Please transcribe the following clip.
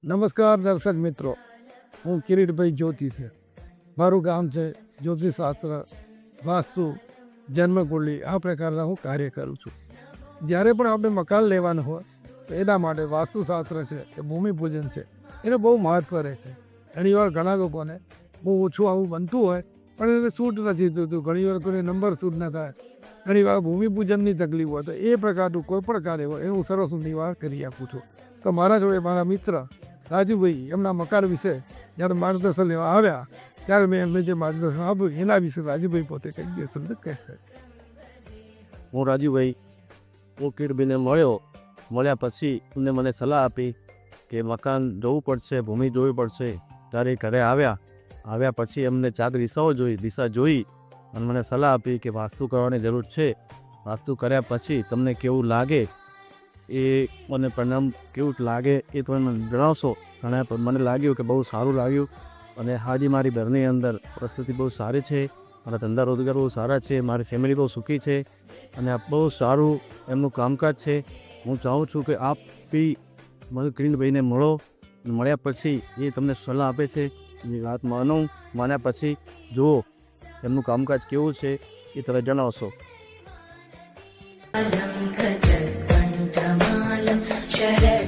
નમસ્કાર દર્શક મિત્રો, હું કિરીટભાઈ જ્યોતિ છે. મારું ગામ છે જ્યોતિષશાસ્ત્ર, વાસ્તુ, જન્મકુંડલી આ પ્રકારના હું કાર્ય કરું છું. જ્યારે પણ આપણે મકાન લેવાનું હોય તો એના માટે વાસ્તુશાસ્ત્ર છે કે ભૂમિપૂજન છે એને બહુ મહત્ત્વ રહે છે. ઘણીવાર ઘણા લોકોને બહુ ઓછું આવું બનતું હોય પણ એને સૂટ નથી થતું, ઘણીવાર કોઈને નંબર સૂટ ન થાય, ઘણીવાર ભૂમિપૂજનની તકલીફ હોય તો એ પ્રકારનું કોઈ પણ કાર્ય હોય એ હું સરસ નિવારણ કરી આપું છું. તો મારા જોડે મારા મિત્ર રાજુભાઈ એમના મકાન વિશે જ્યારે માર્ગદર્શન લેવા આવ્યા ત્યારે મેં એમને જે માર્ગદર્શન આપ્યું એના વિશે રાજુભાઈ પોતે કંઈક બે શબ્દ કહેશે. હું રાજુભાઈ કિરીટભાઈને મળ્યા પછી એમને મને સલાહ આપી કે મકાન જોવું પડશે, ભૂમિ જોવી પડશે. ત્યારે ઘરે આવ્યા પછી એમને 4 દિશા જોઈ અને મને સલાહ આપી કે વાસ્તુ કરવાની જરૂર છે. વાસ્તુ કર્યા પછી તમને કેવું લાગે એ મને પરિણામ કેવું લાગે એ તમે મને જણાવશો. અને મને લાગ્યું કે બહુ સારું લાગ્યું અને હાજી મારી ઘરની અંદર પરિસ્થિતિ બહુ સારી છે, મારા ધંધા રોજગાર બહુ સારા છે, મારી ફેમિલી બહુ સુખી છે અને આ બહુ સારું એમનું કામકાજ છે. હું ચાહું છું કે આપ બી મને કિરીટભાઈને મળ્યા પછી એ તમને સલાહ આપે છે એની વાત માન્યા પછી જુઓ એમનું કામકાજ કેવું છે એ તમે જણાવશો. शरद